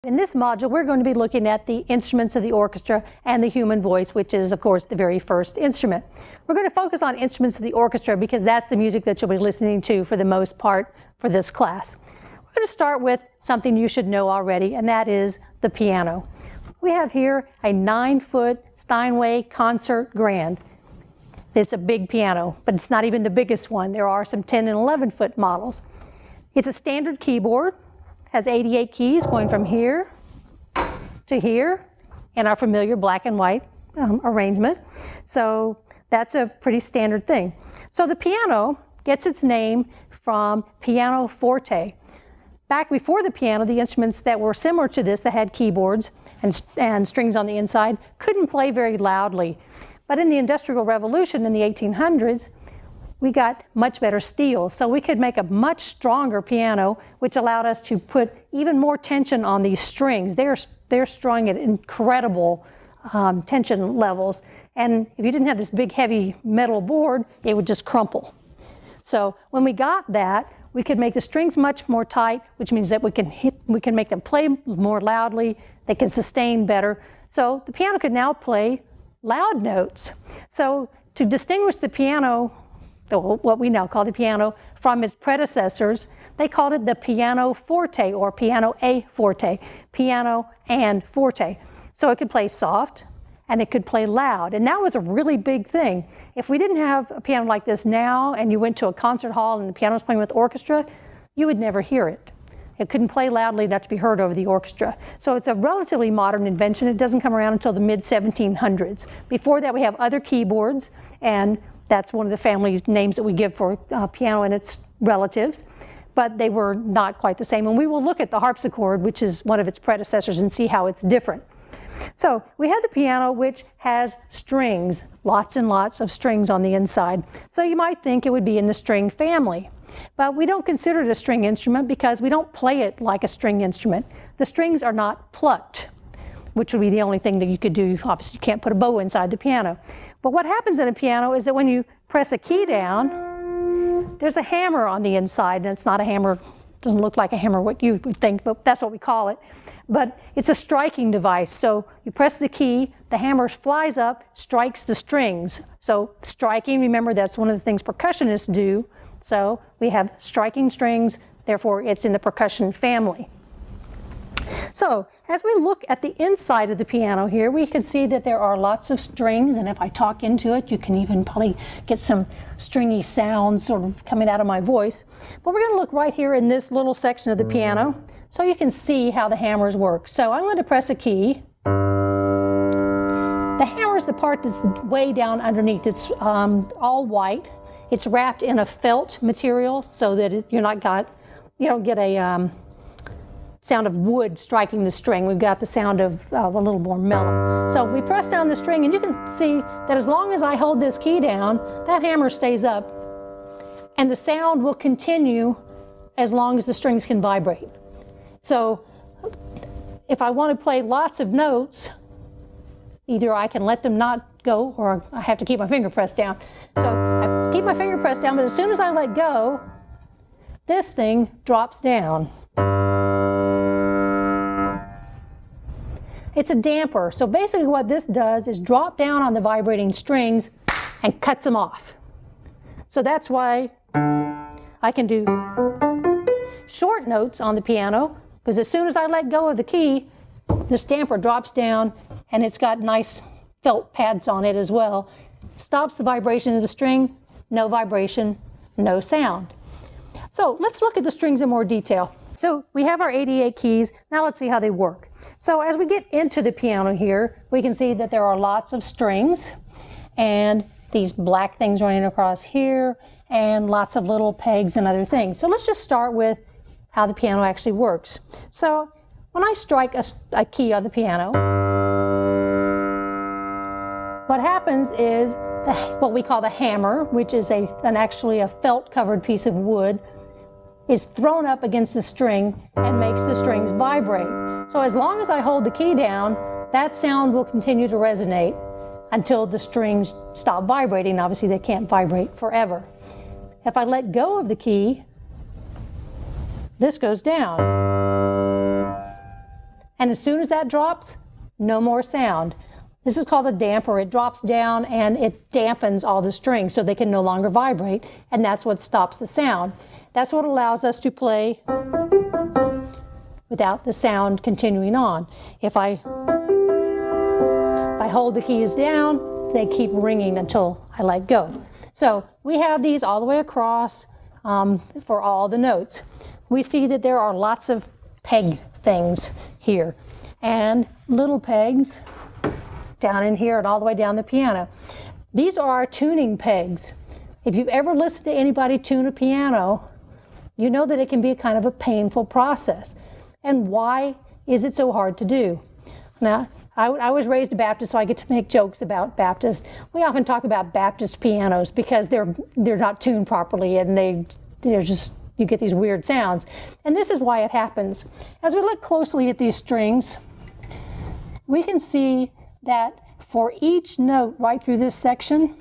In this module, we're going to be looking at the instruments of the orchestra and the human voice, which is, of course, the very first instrument. We're going to focus on instruments of the orchestra because that's the music that you'll be listening to for the most part for this class. We're going to start with something you should know already, and that is the piano. We have here a 9-foot Steinway concert grand. It's a big piano, but it's not even the biggest one. There are some 10 and 11-foot models. It's a standard keyboard. Has 88 keys going from here to here in our familiar black and white arrangement. So that's a pretty standard thing. So the piano gets its name from pianoforte. Back before the piano, the instruments that were similar to this, that had keyboards and strings on the inside, couldn't play very loudly. But in the Industrial Revolution in the 1800s, we got much better steel, so we could make a much stronger piano, which allowed us to put even more tension on these strings. They're strung at incredible tension levels, and if you didn't have this big heavy metal board, it would just crumple. So when we got that, we could make the strings much more tight, which means that we can make them play more loudly, they can sustain better. So the piano could now play loud notes. So to distinguish the piano, what we now call the piano, from its predecessors, they called it the pianoforte or piano a forte, piano and forte. So it could play soft and it could play loud, and that was a really big thing. If we didn't have a piano like this now and you went to a concert hall and the piano was playing with orchestra, you would never hear it. It couldn't play loudly enough to be heard over the orchestra. So it's a relatively modern invention. It doesn't come around until the mid-1700s. Before that, we have other keyboards, and that's one of the family names that we give for piano and its relatives, but they were not quite the same. And we will look at the harpsichord, which is one of its predecessors, and see how it's different. So we have the piano, which has strings, lots and lots of strings on the inside. So you might think it would be in the string family, but we don't consider it a string instrument because we don't play it like a string instrument. The strings are not plucked, which would be the only thing that you could do. Obviously, you can't put a bow inside the piano. But what happens in a piano is that when you press a key down, there's a hammer on the inside, and it's not a hammer, doesn't look like a hammer what you would think, but that's what we call it. But it's a striking device. So you press the key, the hammer flies up, strikes the strings. So striking, remember, that's one of the things percussionists do. So we have striking strings, therefore it's in the percussion family. So as we look at the inside of the piano here, we can see that there are lots of strings, and if I talk into it, you can even probably get some stringy sounds sort of coming out of my voice. But we're going to look right here in this little section of the piano so you can see how the hammers work. So I'm going to press a key. The hammer is the part that's way down underneath. It's all white. It's wrapped in a felt material so that you don't get a sound of wood striking the string. We've got the sound of a little more mellow. So we press down the string, and you can see that as long as I hold this key down, that hammer stays up, and the sound will continue as long as the strings can vibrate. So if I want to play lots of notes, either I can let them not go, or I have to keep my finger pressed down. So I keep my finger pressed down, but as soon as I let go, this thing drops down. It's a damper. So basically what this does is drop down on the vibrating strings and cuts them off. So that's why I can do short notes on the piano, because as soon as I let go of the key, this damper drops down, and it's got nice felt pads on it as well. Stops the vibration of the string, no vibration, no sound. So let's look at the strings in more detail. So we have our 88 keys. Now let's see how they work. So as we get into the piano here, we can see that there are lots of strings and these black things running across here and lots of little pegs and other things. So let's just start with how the piano actually works. So when I strike a key on the piano, what happens is what we call the hammer, which is actually a felt covered piece of wood, is thrown up against the string and makes the strings vibrate. So as long as I hold the key down, that sound will continue to resonate until the strings stop vibrating. Obviously, they can't vibrate forever. If I let go of the key, this goes down. And as soon as that drops, no more sound. This is called a damper. It drops down and it dampens all the strings so they can no longer vibrate, and that's what stops the sound. That's what allows us to play without the sound continuing on. If I hold the keys down, they keep ringing until I let go. So we have these all the way across for all the notes. We see that there are lots of peg things here and little pegs down in here and all the way down the piano. These are our tuning pegs. If you've ever listened to anybody tune a piano, you know that it can be a kind of a painful process. And why is it so hard to do? Now, I was raised a Baptist, so I get to make jokes about Baptists. We often talk about Baptist pianos because they're not tuned properly, and they're just, you get these weird sounds. And this is why it happens. As we look closely at these strings, we can see that for each note right through this section,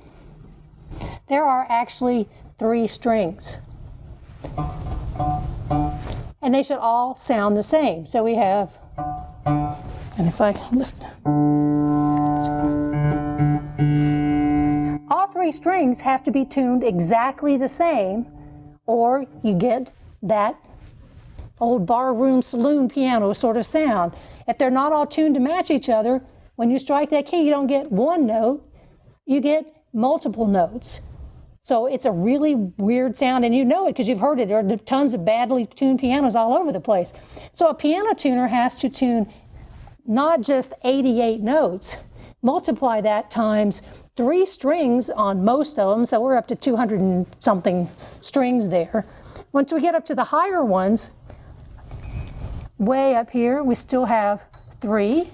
there are actually 3 strings. And they should all sound the same. So we have, and if I lift, all 3 strings have to be tuned exactly the same, or you get that old barroom saloon piano sort of sound. If they're not all tuned to match each other, when you strike that key, you don't get one note, you get multiple notes. So it's a really weird sound, and you know it because you've heard it. There are tons of badly tuned pianos all over the place. So a piano tuner has to tune not just 88 notes, multiply that times 3 strings on most of them, so we're up to 200 and something strings there. Once we get up to the higher ones, way up here, we still have 3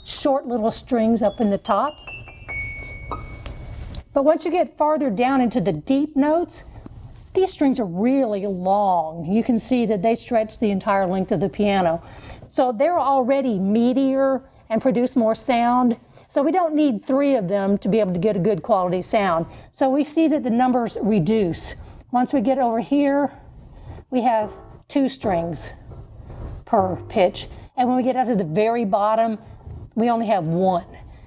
short little strings up in the top. But once you get farther down into the deep notes, these strings are really long. You can see that they stretch the entire length of the piano. So they're already meatier and produce more sound. So we don't need 3 of them to be able to get a good quality sound. So we see that the numbers reduce. Once we get over here, we have 2 strings per pitch. And when we get out to the very bottom, we only have 1.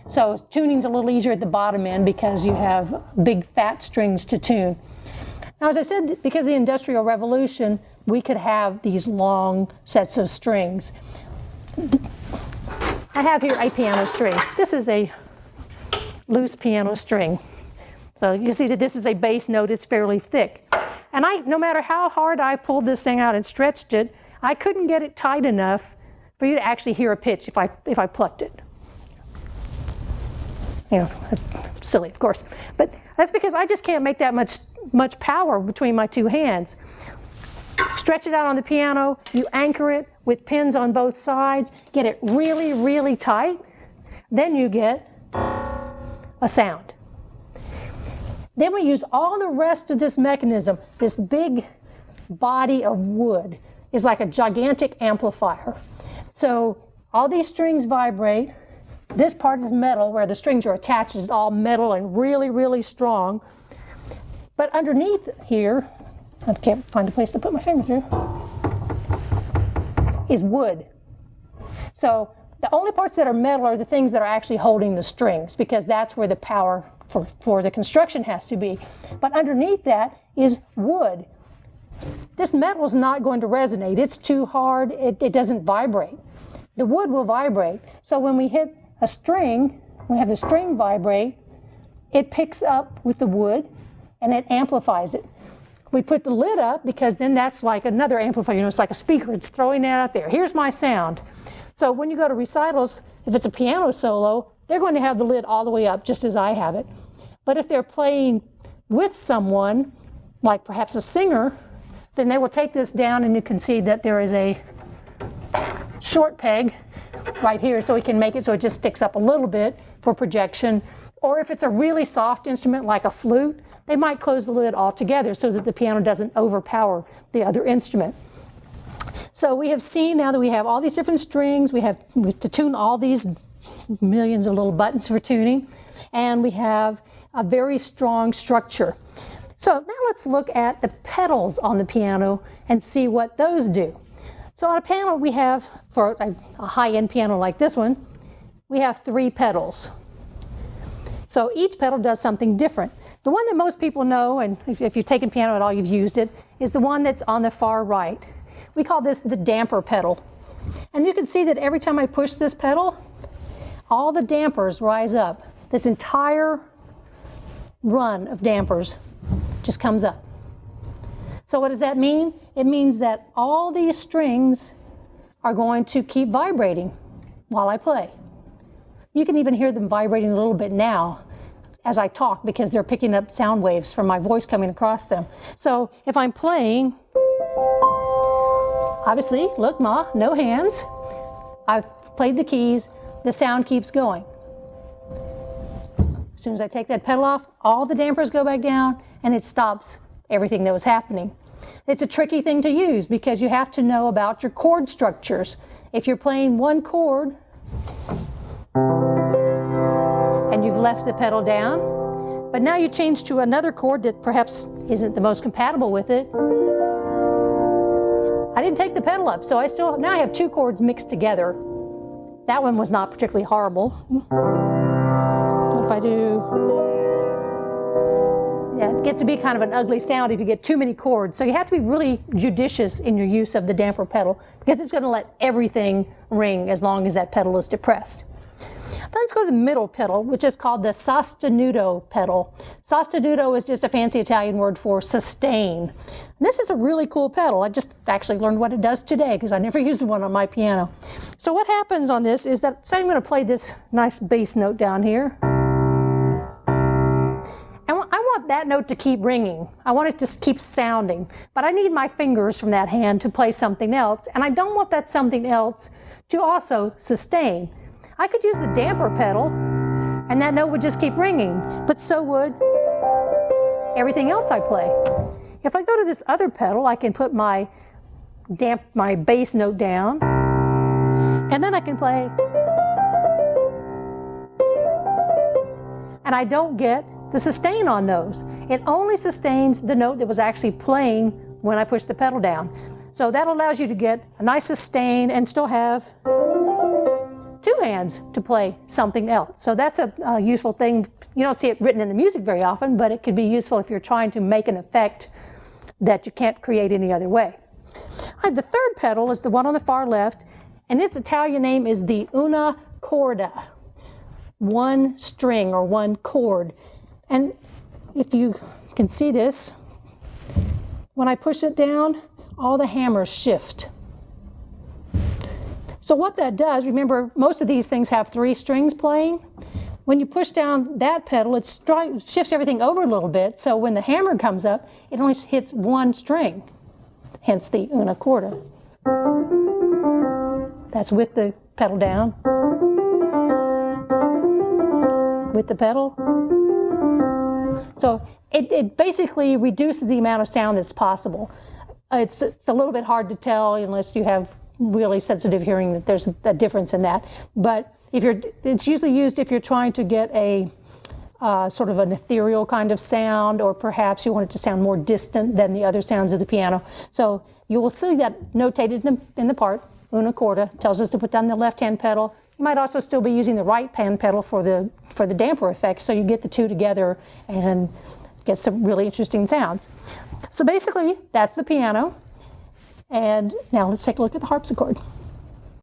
So tuning's a little easier at the bottom end because you have big fat strings to tune. Now, as I said, because of the Industrial Revolution, we could have these long sets of strings. I have here a piano string. This is a loose piano string. So you can see that this is a bass note. It's fairly thick. And no matter how hard I pulled this thing out and stretched it, I couldn't get it tight enough for you to actually hear a pitch if I plucked it. You know, that's silly, of course. But that's because I just can't make that much power between my 2 hands. Stretch it out on the piano, you anchor it with pins on both sides, get it really, really tight, then you get a sound. Then we use all the rest of this mechanism. This big body of wood is like a gigantic amplifier. So all these strings vibrate. This part is metal, where the strings are attached is all metal and really, really strong. But underneath here, I can't find a place to put my finger through, is wood. So the only parts that are metal are the things that are actually holding the strings, because that's where the power for the construction has to be. But underneath that is wood. This metal is not going to resonate. It's too hard. It doesn't vibrate. The wood will vibrate. So when we hit a string, we have the string vibrate, it picks up with the wood and it amplifies it. We put the lid up because then that's like another amplifier, you know, it's like a speaker, it's throwing that out there. Here's my sound. So when you go to recitals, if it's a piano solo, they're going to have the lid all the way up just as I have it. But if they're playing with someone, like perhaps a singer, then they will take this down and you can see that there is a short peg right here, so we can make it so it just sticks up a little bit for projection. Or if it's a really soft instrument like a flute, they might close the lid altogether so that the piano doesn't overpower the other instrument. So we have seen now that we have all these different strings, we have to tune all these millions of little buttons for tuning, and we have a very strong structure. So now let's look at the pedals on the piano and see what those do. So on a piano we have, for a high-end piano like this one, we have 3 pedals. So each pedal does something different. The one that most people know, and if you've taken piano at all, you've used it, is the one that's on the far right. We call this the damper pedal. And you can see that every time I push this pedal, all the dampers rise up. This entire run of dampers just comes up. So what does that mean? It means that all these strings are going to keep vibrating while I play. You can even hear them vibrating a little bit now as I talk because they're picking up sound waves from my voice coming across them. So if I'm playing, obviously, look, Ma, no hands. I've played the keys, the sound keeps going. As soon as I take that pedal off, all the dampers go back down and it stops everything that was happening. It's a tricky thing to use because you have to know about your chord structures. If you're playing one chord and you've left the pedal down, but now you change to another chord that perhaps isn't the most compatible with it, I didn't take the pedal up, so now I have 2 chords mixed together. That one was not particularly horrible. What if I do? Yeah, it gets to be kind of an ugly sound if you get too many chords. So you have to be really judicious in your use of the damper pedal because it's going to let everything ring as long as that pedal is depressed. Then let's go to the middle pedal, which is called the sostenuto pedal. Sostenuto is just a fancy Italian word for sustain. This is a really cool pedal. I just actually learned what it does today because I never used one on my piano. So what happens on this is that, say I'm going to play this nice bass note down here. And I want that note to keep ringing. I want it to keep sounding. But I need my fingers from that hand to play something else. And I don't want that something else to also sustain. I could use the damper pedal and that note would just keep ringing, but so would everything else I play. If I go to this other pedal, I can put my bass note down, and then I can play, and I don't get the sustain on those. It only sustains the note that was actually playing when I push the pedal down. So that allows you to get a nice sustain and still have 2 hands to play something else. So that's a useful thing. You don't see it written in the music very often, but it could be useful if you're trying to make an effect that you can't create any other way. The third pedal is the one on the far left, and its Italian name is the una corda, 1 string or 1 chord. And if you can see this, when I push it down, all the hammers shift. So what that does, remember, most of these things have 3 strings playing. When you push down that pedal, it shifts everything over a little bit, so when the hammer comes up, it only hits 1 string, hence the una corda. That's with the pedal down, with the pedal. So it basically reduces the amount of sound that's possible. It's a little bit hard to tell unless you have really sensitive hearing that there's a difference in that. But it's usually used if you're trying to get a sort of an ethereal kind of sound, or perhaps you want it to sound more distant than the other sounds of the piano. So you will see that notated in the part, una corda, tells us to put down the left-hand pedal. You might also still be using the right-hand pedal for the damper effect, so you get the 2 together and get some really interesting sounds. So basically, that's the piano. And now let's take a look at the harpsichord.